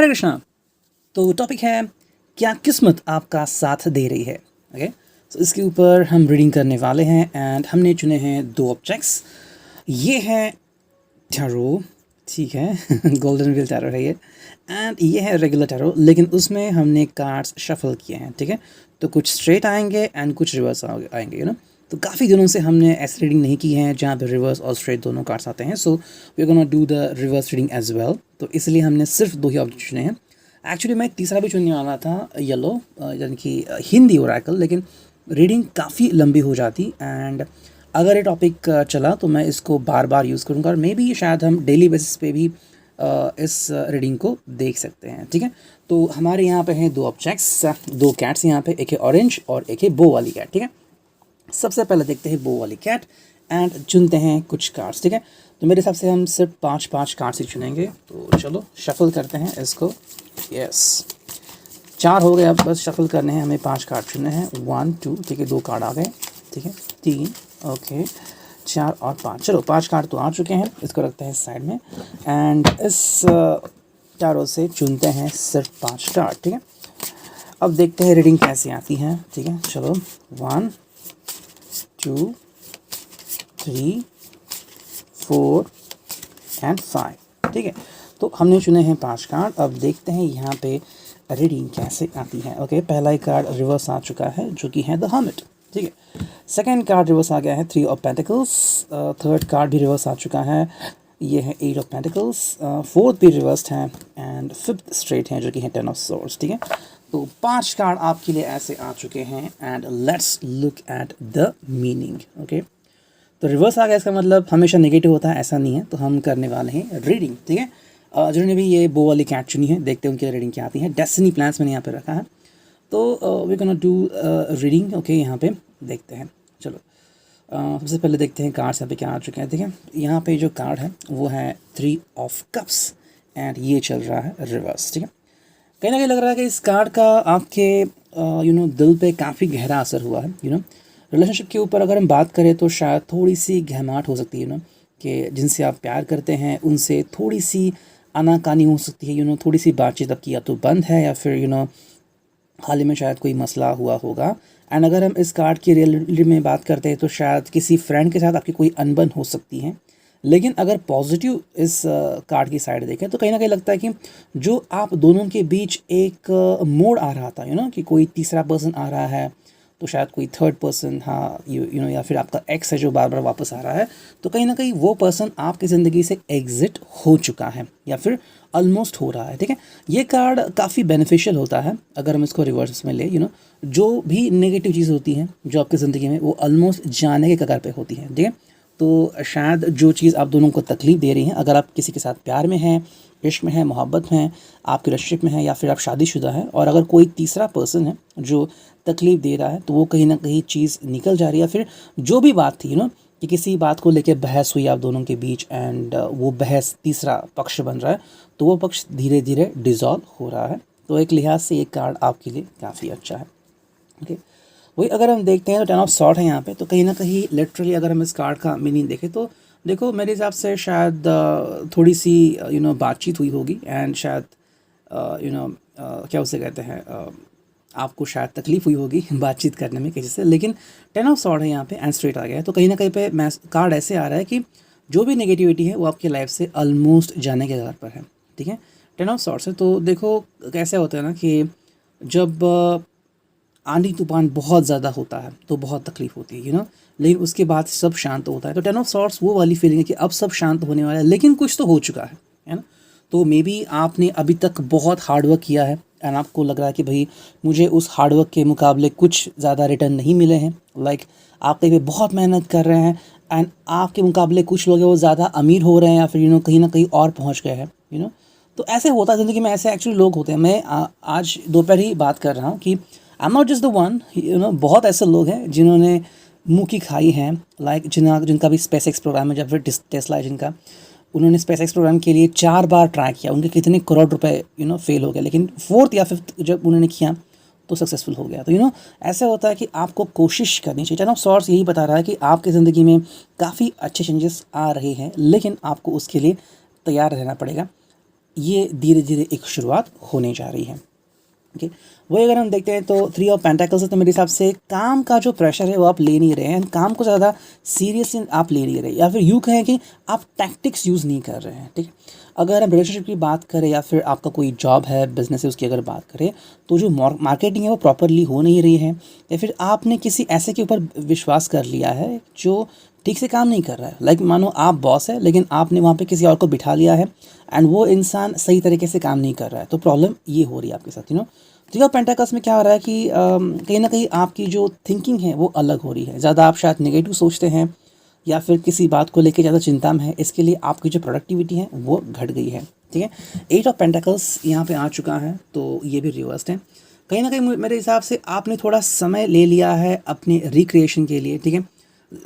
हरे कृष्णा। तो टॉपिक है क्या किस्मत आपका साथ दे रही है। ओके, तो इसके ऊपर हम रीडिंग करने वाले हैं एंड हमने चुने हैं दो ऑब्जेक्ट्स। ये है टैरो, ठीक है गोल्डन व्हील टैरो है ये, एंड ये है रेगुलर टैरो, लेकिन उसमें हमने कार्ड्स शफल किए हैं। ठीक है, तो कुछ स्ट्रेट आएंगे एंड कुछ रिवर्स आएंगे, तो काफ़ी दिनों से हमने ऐसी रीडिंग नहीं की है जहाँ पे रिवर्स और स्ट्रेट दोनों कार्ड्स आते हैं। So we are gonna do the reverse reading as well. तो इसलिए हमने सिर्फ दो ही ऑब्जेक्ट चुने हैं। एक्चुअली मैं तीसरा भी चुनने वाला था, येलो, यानी कि हिंदी ओरेकल, लेकिन रीडिंग काफ़ी लंबी हो जाती एंड अगर ये टॉपिक चला तो मैं इसको बार बार यूज़ करूँगा और मे बी शायद हम डेली बेसिस पे भी इस रीडिंग को देख सकते हैं। ठीक है, तो हमारे यहाँ पे हैं दो ऑब्जेक्ट्स, दो कैट्स यहाँ पे, एक है ऑरेंज और एक है बो वाली कैट। ठीक है, सबसे पहले देखते हैं बो वाली कैट एंड चुनते हैं कुछ कार्ड्स। ठीक है, तो मेरे हिसाब से हम सिर्फ 5 कार्ड्स ही चुनेंगे। तो चलो शफल करते हैं इसको। यस, 4 हो गए, अब बस शफल करने हैं, हमें 5 कार्ड चुनने हैं। 1 2, ठीक है, 2 कार्ड आ गए। ठीक है, 3, ओके, 4 और 5। चलो 5 कार्ड तो आ चुके हैं, इसको रखते हैं साइड में एंड इस चारों से चुनते हैं सिर्फ 5 कार्ड। ठीक है, अब देखते हैं रीडिंग कैसे आती है। ठीक है, चलो 1 2 3 4 एंड 5। ठीक है, तो हमने चुने हैं 5 कार्ड। अब देखते हैं यहाँ पे रीडिंग कैसे आती है। ओके, पहला ही कार्ड रिवर्स आ चुका है जो कि है द हर्मिट। ठीक है, सेकेंड कार्ड रिवर्स आ गया है 3 ऑफ पेंटिकल्स। थर्ड कार्ड भी रिवर्स आ चुका है, ये है 8 ऑफ पेंटिकल्स। फोर्थ भी रिवर्स्ड है एंड फिफ्थ स्ट्रेट है जो कि है 10 ऑफ सोर्ड्स। ठीक है, तो 5 कार्ड आपके लिए ऐसे आ चुके हैं and let's look at the meaning. Okay, तो रिवर्स आ गया, इसका मतलब हमेशा नेगेटिव होता है, ऐसा नहीं है। तो हम करने वाले हैं रीडिंग। ठीक है, जिन्होंने भी ये बो वाली कैट चुनी है, देखते हैं उनकी रीडिंग क्या आती है। डेस्टिनी प्लान्स मैंने यहाँ पे रखा है, तो we can do reading. Okay, यहाँ पे देखते हैं। चलो सबसे पहले देखते हैं कार्ड्स यहाँ पे क्या आ चुके हैं। ठीक है, यहाँ पे जो कार्ड है वो है 3 ऑफ कप्स एंड ये चल रहा है रिवर्स। ठीक है, कहीं ना कहीं लग रहा है कि इस कार्ड का आपके दिल पे काफ़ी गहरा असर हुआ है। रिलेशनशिप के ऊपर अगर हम बात करें तो शायद थोड़ी सी घमाट हो सकती है, कि जिनसे आप प्यार करते हैं उनसे थोड़ी सी आनाकानी हो सकती है। थोड़ी सी बातचीत आपकी या तो बंद है या फिर हाल ही में शायद कोई मसला हुआ होगा। एंड अगर हम इस कार्ड की रियलिटी में बात करते हैं तो शायद किसी फ्रेंड के साथ आपकी कोई अनबन हो सकती है। लेकिन अगर पॉजिटिव इस कार्ड की साइड देखें तो कहीं ना कहीं लगता है कि जो आप दोनों के बीच एक मोड़ आ रहा था, कि कोई तीसरा पर्सन आ रहा है, तो शायद कोई थर्ड पर्सन, हाँ या फिर आपका एक्स है जो बार बार वापस आ रहा है, तो कहीं ना कहीं वो पर्सन आपकी ज़िंदगी से एग्जिट हो चुका है या फिर ऑलमोस्ट हो रहा है। ठीक है, ये कार्ड काफ़ी बेनिफिशियल होता है अगर हम इसको रिवर्स में ले। जो भी नेगेटिव चीज़ होती हैं जो आपकी ज़िंदगी में, वो ऑलमोस्ट जाने के कगार पे होती हैं। ठीक है, तो शायद जो चीज़ आप दोनों को तकलीफ़ दे रही हैं, अगर आप किसी के साथ प्यार में हैं, इश्क में है, मोहब्बत में, आपके रिलेशनशिप में है या फिर आप शादीशुदा हैं, और अगर कोई तीसरा पर्सन है जो तकलीफ़ दे रहा है, तो वो कहीं ना कहीं चीज़ निकल जा रही है। या फिर जो भी बात थी कि किसी बात को लेकर बहस हुई आप दोनों के बीच एंड वो बहस तीसरा पक्ष बन रहा है, तो वो पक्ष धीरे धीरे डिज़ोल्व हो रहा है। तो एक लिहाज से ये कार्ड आपके लिए काफ़ी अच्छा है। ओके, वही अगर हम देखते हैं तो 10 ऑफ सॉर्ड है यहाँ पे, तो कहीं ना कहीं लिटरली अगर हम इस कार्ड का मीनिंग देखें तो देखो मेरे हिसाब से शायद थोड़ी सी बातचीत हुई होगी एंड शायद क्या उसे कहते हैं, आपको शायद तकलीफ़ हुई होगी बातचीत करने में किसी से। लेकिन 10 ऑफ सॉर्ड है यहाँ पे एंड स्ट्रेट आ गया है, तो कहीं ना कहीं पे कार्ड ऐसे आ रहा है कि जो भी नेगेटिविटी है वो आपकी लाइफ से ऑलमोस्ट जाने के घर पर है। ठीक है, 10 ऑफ सॉर्ड से तो देखो कैसे होता है ना कि जब आंधी तूफान बहुत ज़्यादा होता है तो बहुत तकलीफ होती है, लेकिन उसके बाद सब शांत होता है। तो 10 ऑफ सॉर्ड्स वो वाली फीलिंग है कि अब सब शांत होने वाला है, लेकिन कुछ तो हो चुका है ना। तो मे बी आपने अभी तक बहुत हार्डवर्क किया है एंड आपको लग रहा है कि भाई मुझे उस हार्डवर्क के मुकाबले कुछ ज़्यादा रिटर्न नहीं मिले हैं। लाइक आप कहीं पे बहुत मेहनत कर रहे हैं एंड आपके मुकाबले कुछ लोग हैं वो ज़्यादा अमीर हो रहे हैं या फिर कहीं ना कहीं और पहुँच गए हैं। तो ऐसे होता है ज़िंदगी में, ऐसे एक्चुअली लोग होते हैं। मैं आज दोपहर ही बात कर रहा हूँ कि I am not just the one, बहुत ऐसे लोग हैं जिन्होंने मुँह की खाई है। लाइक जिनका भी स्पेस एक्स प्रोग्राम है या फिर टेस्ला है जिनका, उन्होंने स्पेस एक्स प्रोग्राम के लिए 4 बार ट्राई किया, उनके कितने करोड़ रुपए फेल हो गए, लेकिन 4th या 5th जब उन्होंने किया तो सक्सेसफुल हो गया। तो ऐसे होता है कि आपको कोशिश करनी चाहिए। 10 ऑफ सॉर्ड्स यही बता रहा है कि आपकी ज़िंदगी में काफ़ी अच्छे चेंजेस आ रहे हैं, लेकिन आपको उसके लिए तैयार रहना पड़ेगा। ये धीरे धीरे एक शुरुआत होने जा रही है। ओके, वही अगर हम देखते हैं तो 3 ऑफ पेंटाकल्स है, तो मेरे हिसाब से काम का जो प्रेशर है वो आप ले नहीं रहे हैं, काम को ज़्यादा सीरियसली आप ले नहीं रहे, या फिर यूँ कहें कि आप टैक्टिक्स यूज़ नहीं कर रहे हैं। ठीक है, अगर हम रिलेशनशिप की बात करें या फिर आपका कोई जॉब है, बिजनेस है, उसकी अगर बात करें तो जो मार्केटिंग है वो प्रॉपरली हो नहीं रही है, या फिर आपने किसी ऐसे के ऊपर विश्वास कर लिया है जो ठीक से काम नहीं कर रहा है। लाइक मानो आप बॉस है लेकिन आपने वहाँ पे किसी और को बिठा लिया है एंड वो इंसान सही तरीके से काम नहीं कर रहा है, तो प्रॉब्लम ये हो रही है आपके साथ। थ्री ऑफ पेंटाकल्स में क्या हो रहा है कि कहीं ना कहीं आपकी जो थिंकिंग है वो अलग हो रही है, ज़्यादा आप शायद नेगेटिव सोचते हैं या फिर किसी बात को लेकर ज़्यादा चिंता में है, इसके लिए आपकी जो प्रोडक्टिविटी है वो घट गई है। ठीक है, 8 ऑफ पेंटाकल्स यहाँ पे आ चुका है, तो ये भी रिवर्स्ड है। कहीं ना कहीं मेरे हिसाब से आपने थोड़ा समय ले लिया है अपने रिक्रिएशन के लिए। ठीक है,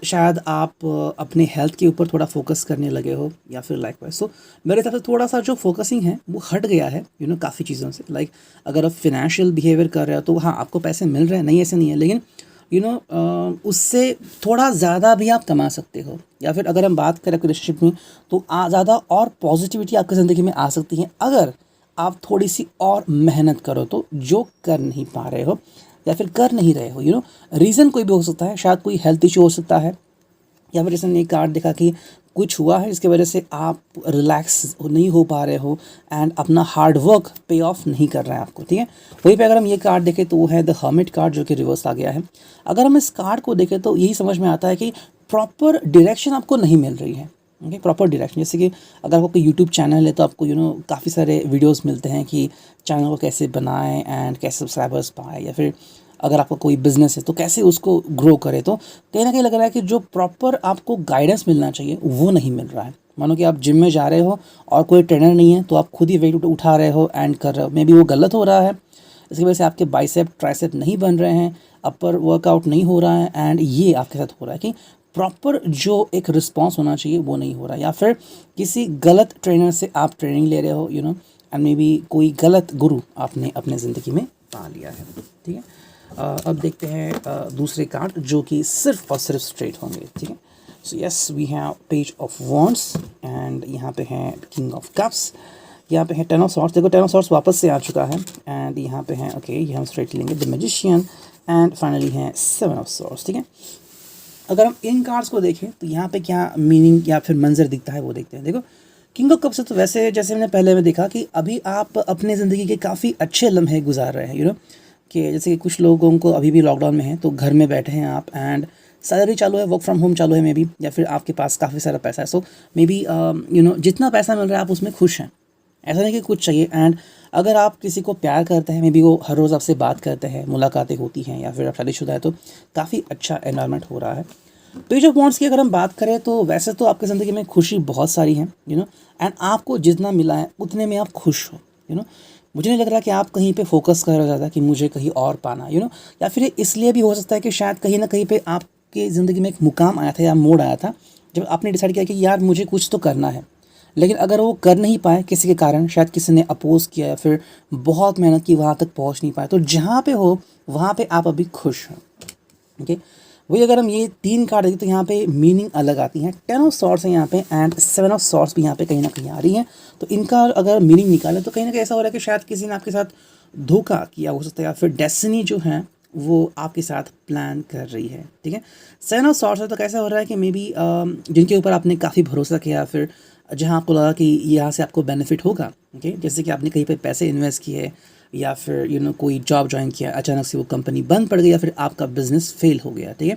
शायद आप अपने हेल्थ के ऊपर थोड़ा फोकस करने लगे हो या फिर लाइक वाइज। सो मेरे हिसाब से थोड़ा सा जो फोकसिंग है वो हट गया है काफ़ी चीज़ों से। लाइक अगर आप फिनेंशियल बिहेवियर कर रहे हो तो हाँ आपको पैसे मिल रहे हैं, नहीं ऐसे नहीं है, लेकिन उससे थोड़ा ज़्यादा भी आप कमा सकते हो। या फिर अगर हम बात करें रिलेशनशिप में तो ज़्यादा और पॉजिटिविटी आपकी ज़िंदगी में आ सकती है अगर आप थोड़ी सी और मेहनत करो, तो जो कर नहीं पा रहे हो या फिर कर नहीं रहे हो। रीज़न कोई भी हो सकता है, शायद कोई हेल्थ इशू हो सकता है, या फिर जैसे एक कार्ड देखा कि कुछ हुआ है जिसकी वजह से आप रिलैक्स नहीं हो पा रहे हो एंड अपना हार्ड वर्क पे ऑफ नहीं कर रहा है आपको। ठीक है, वहीं पे अगर हम ये कार्ड देखें तो वो है द हर्मिट कार्ड जो कि रिवर्स आ गया है। अगर हम इस कार्ड को देखें तो यही समझ में आता है कि प्रॉपर डायरेक्शन आपको नहीं मिल रही है। ओके, प्रॉपर डायरेक्शन, जैसे कि अगर आपको यूट्यूब चैनल है तो आपको काफ़ी सारे वीडियोस मिलते हैं कि चैनल को कैसे बनाएं एंड कैसे सब्सक्राइबर्स पाए, या फिर अगर आपका कोई बिज़नेस है तो कैसे उसको ग्रो करे। तो कहीं ना कहीं लग रहा है कि जो प्रॉपर आपको गाइडेंस मिलना चाहिए वो नहीं मिल रहा है। मानो कि आप जिम में जा रहे हो और कोई ट्रेनर नहीं है, तो आप खुद ही वेट उठा रहे हो एंड कर रहे हो, मे बी वो गलत हो रहा है, इसकी वजह से आपके बाइसेप ट्राइसेप नहीं बन रहे हैं, अपर वर्कआउट नहीं हो रहा है, एंड ये आपके साथ हो रहा है कि प्रॉपर जो एक रिस्पॉन्स होना चाहिए वो नहीं हो रहा है, या फिर किसी गलत ट्रेनर से आप ट्रेनिंग ले रहे हो एंड मे बी कोई गलत गुरु आपने अपने ज़िंदगी में पा लिया है। ठीक है, अब देखते हैं दूसरे कार्ड जो कि सिर्फ और सिर्फ स्ट्रेट होंगे। ठीक है, so yes we have page of wands and यहाँ पे है किंग ऑफ कप्स, यहाँ पे है 10 ऑफ सॉर्ड्स। देखो 10 ऑफ सॉर्ड्स वापस से आ चुका है एंड यहाँ पे है ओके ये हम स्ट्रेट लेंगे द मैजिशियन एंड फाइनली है 7 ऑफ सॉर्ड्स। ठीक है, अगर हम इन कार्ड्स को देखें तो यहाँ पे क्या मीनिंग या फिर मंजर दिखता है वो देखते हैं। देखो किंग ऑफ कप्स से तो वैसे जैसे मैंने पहले में देखा कि अभी आप अपने ज़िंदगी के काफ़ी अच्छे लम्हे गुजार रहे हैं। कि जैसे कि कुछ लोगों को अभी भी लॉकडाउन में है तो घर में बैठे हैं आप एंड सैलरी चालू है, वर्क फ्रॉम होम चालू है मे बी, या फिर आपके पास काफ़ी सारा पैसा है। सो मे बी जितना पैसा मिल रहा है आप उसमें खुश हैं, ऐसा नहीं कि कुछ चाहिए। एंड अगर आप किसी को प्यार करते हैं, मे बी वो हर रोज़ आपसे बात करते हैं, मुलाकातें होती हैं, या फिर आप शादीशुदा है तो काफ़ी अच्छा एनवायरनमेंट हो रहा है। पेज ऑफ वॉन्ड्स की अगर हम बात करें तो वैसे तो आपकी ज़िंदगी में खुशी बहुत सारी है एंड आपको जितना मिला है उतने में आप खुश हो। मुझे नहीं लग रहा कि आप कहीं पे फोकस कर रहे हो ज़्यादा कि मुझे कहीं और पाना या फिर इसलिए भी हो सकता है कि शायद कहीं ना कहीं पे आपकी ज़िंदगी में एक मुकाम आया था या मोड़ आया था जब आपने डिसाइड किया कि यार मुझे कुछ तो करना है, लेकिन अगर वो कर नहीं पाए किसी के कारण, शायद किसी ने अपोज किया या फिर बहुत मेहनत की वहाँ तक पहुँच नहीं पाए, तो जहाँ पे हो वहाँ पे आप अभी खुश हो। ओके, वही अगर हम ये 3 कार्ड देखें तो यहाँ पे मीनिंग अलग आती हैं। 10 ऑफ सॉर्ड्स है यहाँ पे एंड 7 ऑफ सॉर्ड्स भी यहाँ पे कहीं ना कहीं आ रही हैं। तो इनका अगर मीनिंग निकालें तो कहीं ना कहीं ऐसा हो रहा है कि शायद किसी ने आपके साथ धोखा किया हो सकता है, या फिर डेस्टिनी जो है वो आपके साथ प्लान कर रही है। ठीक है, 7 ऑफ सॉर्ड्स है तो कैसा हो रहा है कि मे बी जिनके ऊपर आपने काफ़ी भरोसा किया, फिर जहाँ आपको लगा कि यहाँ से आपको बेनिफिट होगा। ओके, जैसे कि आपने कहीं पर पैसे इन्वेस्ट किए या फिर कोई जॉब ज्वाइन किया, अचानक से वो कंपनी बंद पड़ गई या फिर आपका बिजनेस फेल हो गया। ठीक है,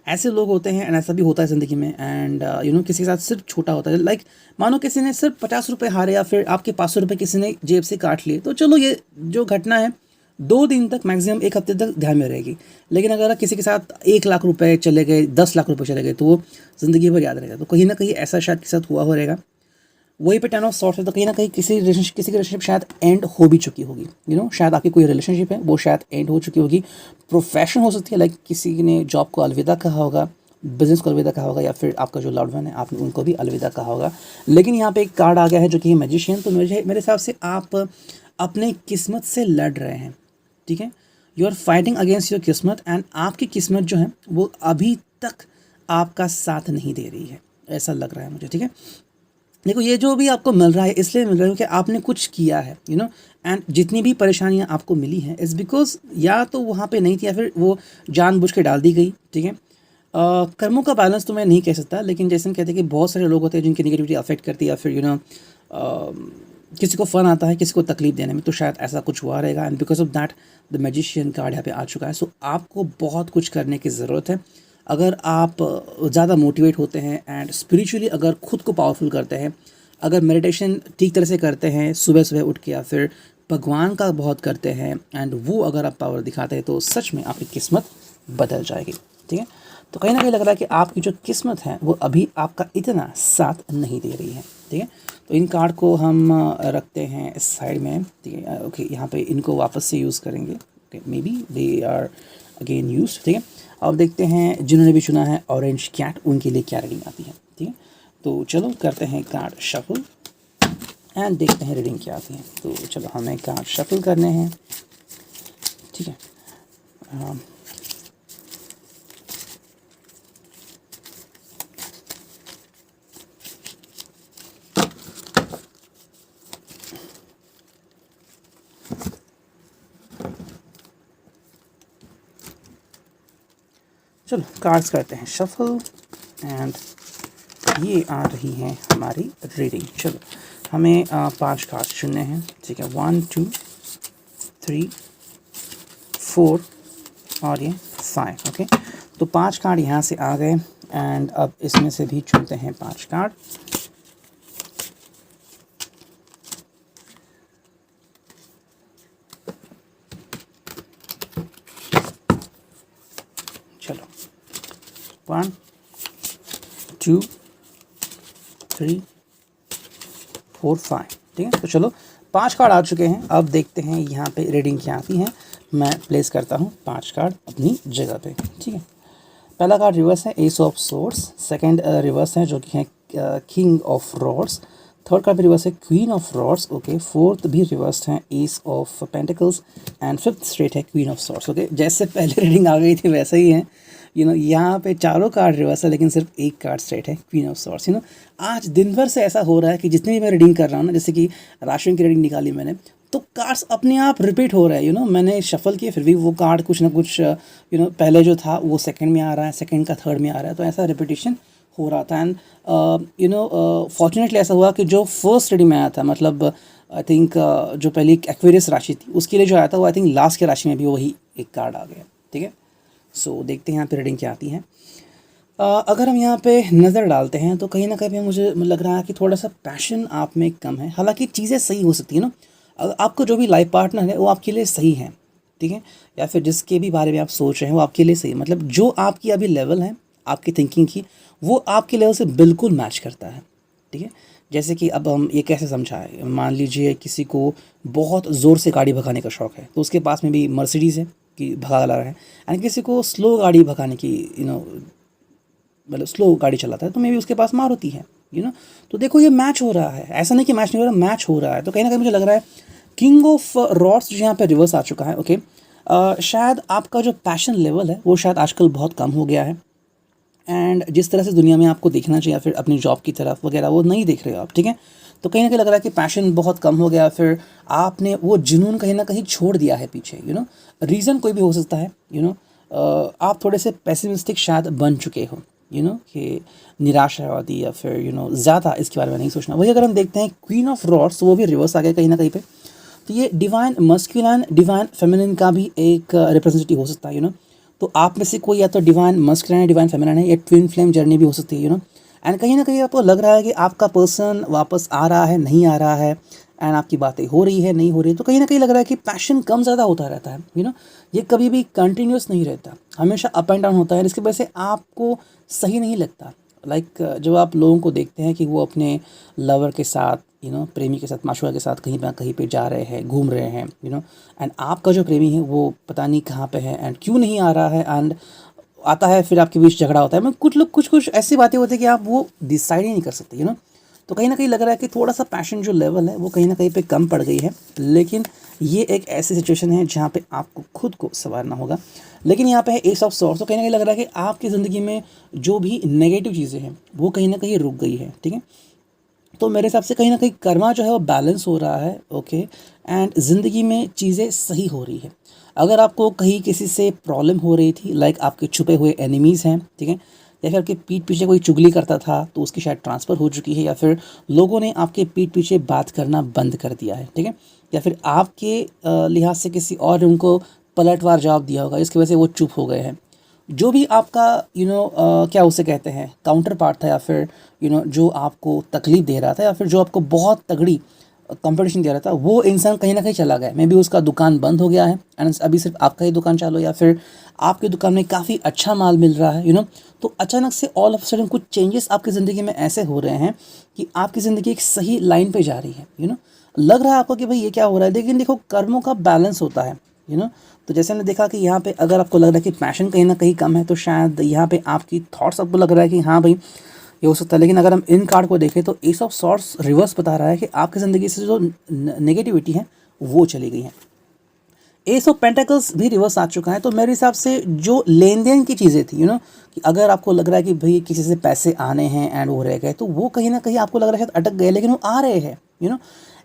ऐसे लोग होते हैं एंड ऐसा भी होता है ज़िंदगी में। एंड किसी के साथ सिर्फ छोटा होता है, लाइक मानो किसी ने सिर्फ 50 रुपये हारे या फिर आपके 500 रुपये किसी ने जेब से काट लिए, तो चलो ये जो घटना है 2 दिन तक, मैक्सिमम 1 हफ्ते तक ध्यान में रहेगी। लेकिन अगर किसी के साथ 1 लाख रुपए चले गए, 10 लाख रुपए चले गए, तो वो ज़िंदगी भर याद रहेगा। तो कहीं ना कहीं ऐसा शायद के साथ हुआ हो रहेगा। वहीं पे 10 ऑफ सॉर्ड्स है तो कहीं ना कहीं किसी की रिलेशनशिप शायद एंड हो भी चुकी होगी। शायद आपकी कोई रिलेशनशिप है वो शायद एंड हो चुकी होगी। प्रोफेशन हो सकती है, लाइक किसी ने जॉब को अलविदा कहा होगा, बिजनेस को अलविदा कहा होगा, या फिर आपका जो लव्ड वन है आपने उनको भी अलविदा कहा होगा। लेकिन यहाँ पे एक कार्ड आ गया है जो कि मैजिशियन। तो मेरे हिसाब से आप अपने किस्मत से लड़ रहे हैं। ठीक है, you are fighting against your kismat and आपकी किस्मत जो है वो अभी तक आपका साथ नहीं दे रही है, ऐसा लग रहा है मुझे। ठीक है, देखो ये जो भी आपको मिल रहा है इसलिए मिल रहा है कि आपने कुछ किया है, एंड जितनी भी परेशानियां आपको मिली हैं इज़ बिकॉज या तो वहाँ पे नहीं थी या फिर वो जानबूझ के डाल दी गई, ठीक है। कर्मों का बैलेंस तो मैं नहीं कह सकता, लेकिन जैसे हम कहते हैं कि बहुत सारे लोग होते हैं जिनकी नेगेटिविटी अफेक्ट करती है या फिर किसी को फ़न आता है किसी को तकलीफ देने में, तो शायद ऐसा कुछ हुआ रहेगा and because of that the magician card यहाँ पे आ चुका है। सो आपको बहुत कुछ करने की ज़रूरत है अगर आप ज़्यादा मोटिवेट होते हैं एंड स्पिरिचुअली अगर खुद को पावरफुल करते हैं, अगर मेडिटेशन ठीक तरह से करते हैं सुबह सुबह उठ के या फिर भगवान का बहुत करते हैं एंड वो अगर आप पावर दिखाते हैं तो सच में आपकी किस्मत बदल जाएगी, ठीक है। तो कहीं ना कहीं लग रहा है कि आपकी जो किस्मत है वो अभी आपका इतना साथ नहीं दे रही है, ठीक है। तो इन कार्ड को हम रखते हैं इस साइड में, ठीक है। ओके, यहाँ पे इनको वापस से यूज़ करेंगे, okay, maybe they are again use, ठीक है। अब देखते हैं जिन्होंने भी चुना है ऑरेंज कैट उनके लिए क्या रीडिंग आती है, ठीक है। तो चलो करते हैं कार्ड शफल एंड देखते हैं रीडिंग क्या आती है। तो चलो हमें कार्ड शफल करने हैं, ठीक है। चलो कार्ड्स करते हैं शफल एंड ये आ रही हैं हमारी रीडिंग। चलो हमें 5 कार्ड्स चुनने हैं, ठीक है। 1 2 3 4 और ये 5, ओके। तो 5 कार्ड यहाँ से आ गए एंड अब इसमें से भी चुनते हैं 5 कार्ड। चलो 1 2 3 4 5, ठीक है। तो चलो 5 कार्ड आ चुके हैं। अब देखते हैं यहाँ पे रीडिंग क्या आती है। मैं प्लेस करता हूँ 5 कार्ड अपनी जगह पे, ठीक है। पहला कार्ड रिवर्स है S of swords, second reverse है जो कि है king of rods, third card भी रिवर्स है queen of rods, okay. Fourth भी रिवर्स है S of pentacles and fifth straight है क्वीन ऑफ सॉर्ड्स, ओके। जैसे पहले रीडिंग आ गई थी वैसा ही है, यहाँ पे चारों कार्ड रिवर्स है लेकिन सिर्फ एक कार्ड स्ट्रेट है क्वीन ऑफ सॉर्ड्स। आज दिन भर से ऐसा हो रहा है कि जितनी भी मैं रीडिंग कर रहा हूँ ना, जैसे कि राशियों की रीडिंग निकाली मैंने, तो कार्ड्स अपने आप रिपीट हो रहा है। मैंने शफल किए फिर भी वो कार्ड कुछ ना कुछ पहले जो था वो सेकंड में आ रहा है, सेकंड का थर्ड में आ रहा है, तो ऐसा रिपीटिशन हो रहा था। एंड फॉर्चुनेटली ऐसा हुआ कि जो फर्स्ट रीडिंग में आया था, मतलब आई थिंक जो पहली एक्वेरियस राशि थी उसके लिए जो आया था वो आई थिंक लास्ट के राशि में भी वही एक कार्ड आ गया, ठीक है। सो देखते हैं यहाँ पे रीडिंग क्या आती है। अगर हम यहाँ पे नज़र डालते हैं तो कहीं ना कहीं मुझे लग रहा है कि थोड़ा सा पैशन आप में कम है। हालांकि चीज़ें सही हो सकती है ना, आपको जो भी लाइफ पार्टनर है वो आपके लिए सही है, ठीक है, या फिर जिसके भी बारे में आप सोच रहे हैं वो आपके लिए सही है, मतलब जो आपकी अभी लेवल है आपकी थिंकिंग की वो आपके लेवल से बिल्कुल मैच करता है, ठीक है। जैसे कि अब हम ये कैसे समझाएं, मान लीजिए किसी को बहुत ज़ोर से गाड़ी भगाने का शौक़ है तो उसके पास में भी मर्सिडीज़ है कि भगा ला रहा है, एंड किसी को स्लो गाड़ी भगाने की मतलब स्लो गाड़ी चलाता है तो मे भी उसके पास मारुति है, तो देखो ये मैच हो रहा है, ऐसा नहीं कि मैच नहीं हो रहा, मैच हो रहा है। तो कहीं ना कहीं मुझे लग रहा है किंग ऑफ रॉड्स जो यहाँ पे रिवर्स आ चुका है, ओके। शायद आपका जो पैशन लेवल है वो शायद आजकल बहुत कम हो गया है एंड जिस तरह से दुनिया में आपको देखना चाहिए फिर अपनी जॉब की तरफ वगैरह वो नहीं देख रहे हो आप, ठीक है। तो कहीं ना कहीं लग रहा है कि पैशन बहुत कम हो गया, फिर आपने वो जुनून कहीं ना कहीं छोड़ दिया है पीछे, रीज़न कोई भी हो सकता है, आप थोड़े से पेसिमिस्टिक शायद बन चुके हो, कि निराशावादी या फिर ज़्यादा इसके बारे में नहीं सोचना। वही अगर हम देखते हैं क्वीन ऑफ रॉड्स वो भी रिवर्स आ गया कहीं ना कहीं पे, तो ये डिवाइन मस्कुलिन डिवाइन फेमिनिन का भी एक रिप्रेजेंटेटिव हो सकता है, तो आप में से कोई या तो डिवाइन मस्कुलिन है डिवाइन फेमिनिन है, या ट्विन फ्लेम जर्नी भी हो सकती है, एंड कहीं ना कहीं आपको लग रहा है कि आपका पर्सन वापस आ रहा है नहीं आ रहा है, एंड आपकी बातें हो रही है नहीं हो रही है, तो कहीं ना कहीं लग रहा है कि पैशन कम ज़्यादा होता रहता है, ये कभी भी कंटिन्यूस नहीं रहता, हमेशा अप एंड डाउन होता है, जिसकी वजह से आपको सही नहीं लगता। जब आप लोगों को देखते हैं कि वो अपने लवर के साथ प्रेमी के साथ माशूका के साथ कहीं ना कहीं पे जा रहे हैं घूम रहे हैं, एंड आपका जो प्रेमी है वो पता नहीं कहाँ पे है एंड क्यों नहीं आ रहा है, एंड आता है फिर आपके बीच झगड़ा होता है। मैं कुछ लोग कुछ ऐसी बातें होती है कि आप वो डिसाइड ही नहीं कर सकते, तो कहीं ना कहीं लग रहा है कि थोड़ा सा पैशन जो लेवल है वो कहीं ना कहीं पे कम पड़ गई है, लेकिन ये एक ऐसी सिचुएशन है जहाँ पे आपको खुद को संवारना होगा। लेकिन यहाँ पे है एस ऑफ सॉर्ड्स, तो कहीं ना कहीं लग रहा है कि आपकी ज़िंदगी में जो भी नेगेटिव चीज़ें हैं वो कहीं ना कहीं रुक गई है, ठीक है। तो मेरे हिसाब से कहीं ना कहीं कर्मा जो है वो बैलेंस हो रहा है, ओके, एंड ज़िंदगी में चीज़ें सही हो रही है। अगर आपको कहीं किसी से प्रॉब्लम हो रही थी, लाइक आपके छुपे हुए एनिमीज़ हैं, ठीक है, या फिर आपके पीठ पीछे कोई चुगली करता था तो उसकी शायद ट्रांसफ़र हो चुकी है, या फिर लोगों ने आपके पीठ पीछे बात करना बंद कर दिया है, ठीक है, या फिर आपके लिहाज से किसी और ने उनको पलटवार जवाब दिया होगा, इसकी वजह से वो चुप हो गए हैं। जो भी आपका क्या उसे कहते हैं काउंटर पार्ट था, या फिर जो आपको तकलीफ़ दे रहा था, या फिर जो आपको बहुत तगड़ी कंपटीशन दे रहा था, वो इंसान कहीं ना कहीं चला गया। मे बी उसका दुकान बंद हो गया है एंड अभी सिर्फ आपका ही दुकान चालू है, या फिर आपकी दुकान में काफ़ी अच्छा माल मिल रहा है, तो अचानक से ऑल ऑफ सडन कुछ चेंजेस आपकी ज़िंदगी में ऐसे हो रहे हैं कि आपकी ज़िंदगी एक सही लाइन पे जा रही है। लग रहा है आपको कि भाई ये क्या हो रहा है, लेकिन देखो कर्मों का बैलेंस होता है। तो जैसे हमने देखा कि यहाँ पे अगर आपको लग रहा है कि पैशन कहीं ना कहीं कम है, तो शायद यहाँ पे आपकी थॉट्स आपको लग रहा है कि हाँ भाई ये हो सकता है। लेकिन अगर हम इन कार्ड को देखें तो एस ऑफ सॉर्ट्स रिवर्स बता रहा है कि आपकी ज़िंदगी से जो नेगेटिविटी है वो चली गई है। एस ऑफ पेंटिकल्स भी रिवर्स आ चुका है। तो मेरे हिसाब से जो लेन देन की चीज़ें थी, कि अगर आपको लग रहा है कि भाई किसी से पैसे आने हैं एंड वो रह गए, तो वो कहीं ना कहीं आपको लग रहा है शायद अटक गए, लेकिन वो आ रहे हैं।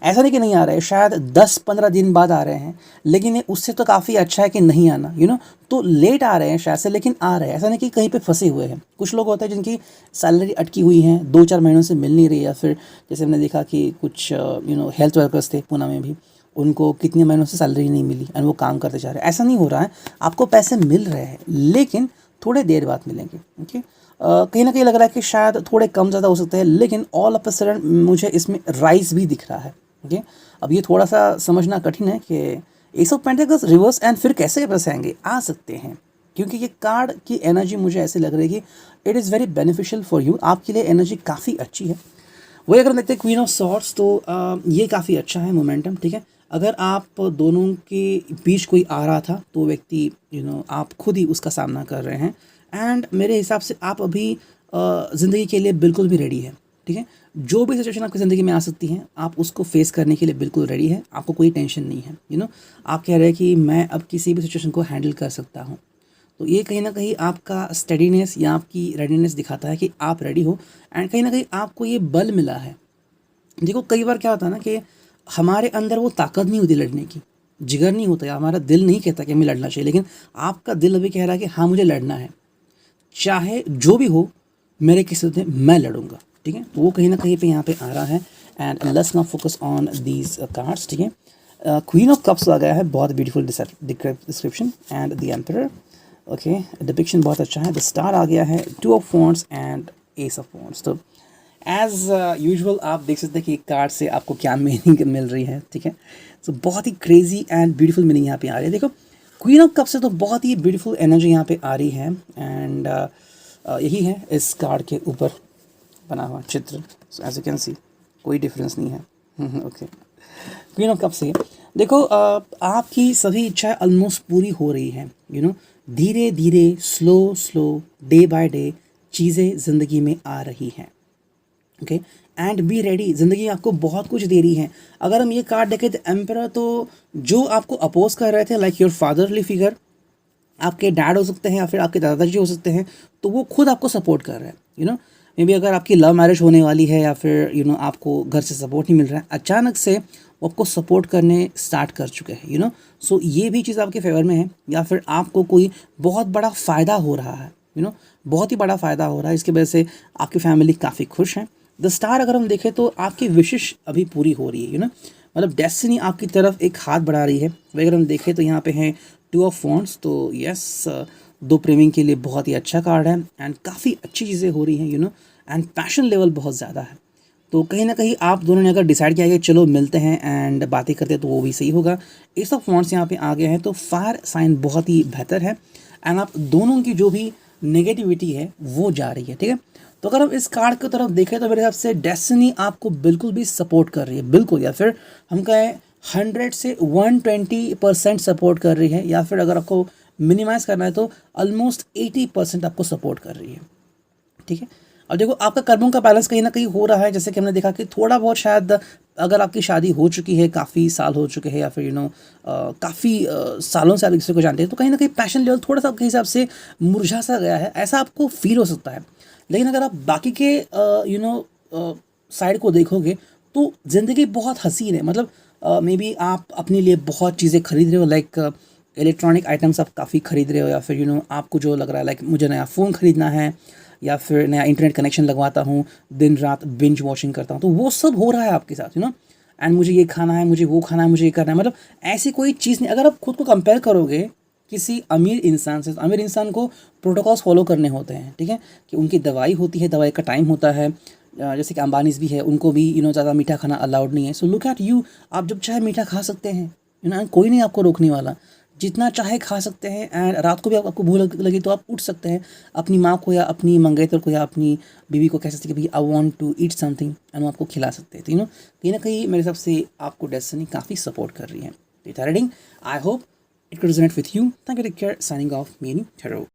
ऐसा नहीं कि नहीं आ रहे, शायद 10-15 दिन बाद आ रहे हैं, लेकिन ये उससे तो काफ़ी अच्छा है कि नहीं आना। तो लेट आ रहे हैं शायद से, लेकिन आ रहे हैं। ऐसा नहीं कि कहीं पे फंसे हुए हैं। कुछ लोग होते हैं जिनकी सैलरी अटकी हुई है, 2-4 महीनों से मिल नहीं रही, या फिर जैसे हमने देखा कि कुछ हेल्थ वर्कर्स थे पुणे में भी, उनको कितने महीनों से सैलरी नहीं मिली एंड वो काम करते जा रहे हैं। ऐसा नहीं हो रहा है, आपको पैसे मिल रहे हैं, लेकिन थोड़े देर बाद मिलेंगे। ओके, कहीं ना कहीं लग रहा है कि शायद थोड़े कम ज़्यादा हो सकते हैं, लेकिन ऑल ऑफ अ सडन मुझे इसमें राइज भी दिख रहा है। ओके, अब ये थोड़ा सा समझना कठिन है कि S of pentacles reverse and फिर कैसे पैसे आएंगे, आ सकते हैं, क्योंकि ये कार्ड की एनर्जी मुझे ऐसे लग रही है कि it is very beneficial for you, आपके लिए एनर्जी काफ़ी अच्छी है। वही अगर देखते हैं क्वीन ऑफ सॉर्ट्स, तो ये काफ़ी अच्छा है मोमेंटम, ठीक है। अगर आप दोनों के बीच कोई आ रहा था तो व्यक्ति आप खुद ही उसका सामना कर रहे हैं, एंड मेरे हिसाब से आप अभी ज़िंदगी के लिए बिल्कुल भी रेडी है, ठीक है। जो भी सिचुएशन आपकी ज़िंदगी में आ सकती है, आप उसको फेस करने के लिए बिल्कुल रेडी है, आपको कोई टेंशन नहीं है। आप कह रहे हैं कि मैं अब किसी भी सिचुएशन को हैंडल कर सकता हूँ, तो ये कहीं ना कहीं आपका स्टेडीनेस या आपकी रेडीनेस दिखाता है कि आप रेडी हो, एंड कहीं ना कहीं आपको ये बल मिला है। देखो कई बार क्या होता है ना कि हमारे अंदर वो ताकत नहीं होती लड़ने की, जिगर नहीं होता, या हमारा दिल नहीं कहता कि हमें लड़ना चाहिए, लेकिन आपका दिल अभी कह रहा है कि हाँ मुझे लड़ना है, चाहे जो भी हो मेरे किस्मत में मैं लड़ूंगा, ठीक है। तो वो कहीं ना कहीं पे यहाँ पे आ रहा है, and let's now focus on these cards, ठीक है। क्वीन ऑफ कप्स आ गया है, बहुत beautiful description, and the emperor, okay, depiction बहुत अच्छा है। द स्टार आ गया है, 2 of wands and S of wands. तो एज यूजुअल आप देख सकते हैं कि कार्ड से आपको क्या मीनिंग मिल रही है, ठीक है। तो बहुत ही क्रेजी एंड ब्यूटीफुल मीनिंग यहाँ पे आ रही है। देखो क्वीन ऑफ कप से तो बहुत ही ब्यूटीफुल एनर्जी यहाँ पे आ रही है, एंड यही है इस कार्ड के ऊपर बना हुआ चित्र। एज यू कैन सी कोई डिफरेंस नहीं है। ओके, क्वीन ऑफ कप से देखो आपकी सभी इच्छाएं ऑलमोस्ट पूरी हो रही हैं। धीरे धीरे slow slow day by day चीज़ें ज़िंदगी में आ रही हैं। ओके, एंड बी रेडी, ज़िंदगी आपको बहुत कुछ दे रही है। अगर हम ये कार्ड देखें तो एम्परर, तो जो आपको अपोज कर रहे थे, लाइक योर फादरली फिगर, आपके डैड हो सकते हैं या फिर आपके दादाजी हो सकते हैं, तो वो खुद आपको सपोर्ट कर रहे हैं। मे बी अगर आपकी लव मैरिज होने वाली है, या फिर आपको घर से सपोर्ट नहीं मिल रहा है, अचानक से वो आपको सपोर्ट करने स्टार्ट कर चुके हैं। सो ये भी चीज़ आपके फेवर में है, या फिर आपको कोई बहुत बड़ा फ़ायदा हो रहा है, बहुत ही बड़ा फ़ायदा हो रहा है, इसकी वजह से आपकी फैमिली काफ़ी खुश है। द स्टार अगर हम देखें तो आपकी विशेष अभी पूरी हो रही है, मतलब डेस्टिनी आपकी तरफ एक हाथ बढ़ा रही है। वही अगर हम देखें तो यहाँ पे है 2 ऑफ वॉन्ड्स, तो यस, दो प्रेमी के लिए बहुत ही अच्छा कार्ड है, एंड काफ़ी अच्छी चीज़ें हो रही हैं, एंड पैशन लेवल बहुत ज़्यादा है। तो कहीं ना कहीं आप दोनों ने अगर डिसाइड किया कि चलो मिलते हैं एंड बातें करते हैं, तो वो भी सही होगा। एस ऑफ वॉन्ड्स यहाँ पे आ गए हैं, तो फायर साइन बहुत ही बेहतर है, एंड आप दोनों की जो भी नेगेटिविटी है वो जा रही है, ठीक है। तो अगर हम इस कार्ड की तरफ देखें तो मेरे हिसाब से डेस्टिनी आपको बिल्कुल भी सपोर्ट कर रही है, बिल्कुल, या फिर हम कहें 100 से 120% सपोर्ट कर रही है, या फिर अगर आपको मिनिमाइज करना है तो ऑलमोस्ट 80% आपको सपोर्ट कर रही है, ठीक है। और देखो आपका कर्मों का बैलेंस कहीं ना कहीं हो रहा है, जैसे कि हमने देखा कि थोड़ा बहुत शायद अगर आपकी शादी हो चुकी है, काफ़ी साल हो चुके हैं, या फिर काफ़ी सालों से आप दूसरे को जानते हैं, तो कहीं ना कहीं पैशन लेवल थोड़ा सा आपके हिसाब से मुरझा सा गया है, ऐसा आपको फील हो सकता है। लेकिन अगर आप बाकी के साइड को देखोगे तो ज़िंदगी बहुत हसीन है। मतलब मे बी आप अपने लिए बहुत चीज़ें खरीद रहे हो, लाइक इलेक्ट्रॉनिक आइटम्स आप काफ़ी खरीद रहे हो, या फिर आपको जो लग रहा है लाइक मुझे नया फ़ोन खरीदना है, या फिर नया इंटरनेट कनेक्शन लगवाता हूँ, दिन रात बिंज वॉचिंग करता हूँ, तो वो सब हो रहा है आपके साथ एंड मुझे ये खाना है, मुझे वो खाना है, मुझे ये करना है। मतलब ऐसी कोई चीज़ नहीं। अगर आप खुद को कंपेयर करोगे किसी अमीर इंसान से, तो अमीर इंसान को प्रोटोकॉल्स फॉलो करने होते हैं, ठीक है, कि उनकी दवाई होती है, दवाई का टाइम होता है। जैसे कि अंबानीज़ भी है, उनको भी ज़्यादा मीठा खाना अलाउड नहीं है। सो लुक एट यू, आप जब चाहे मीठा खा सकते हैं, कोई नहीं आपको रोकने वाला, जितना चाहे खा सकते हैं। एंड रात को भी आपको भूख लगी तो आप उठ सकते हैं, अपनी माँ को या अपनी मंगेतर को या अपनी बीवी को कह सकते हैं कि भाई I want to eat something, and वो आपको खिला सकते हैं। तो कहीं ना कहीं मेरे हिसाब से आपको डेस्टिनी काफ़ी सपोर्ट कर रही है। तो reading, I hope it could resonate with you. Thank you, take care. Signing off, meaning Taro.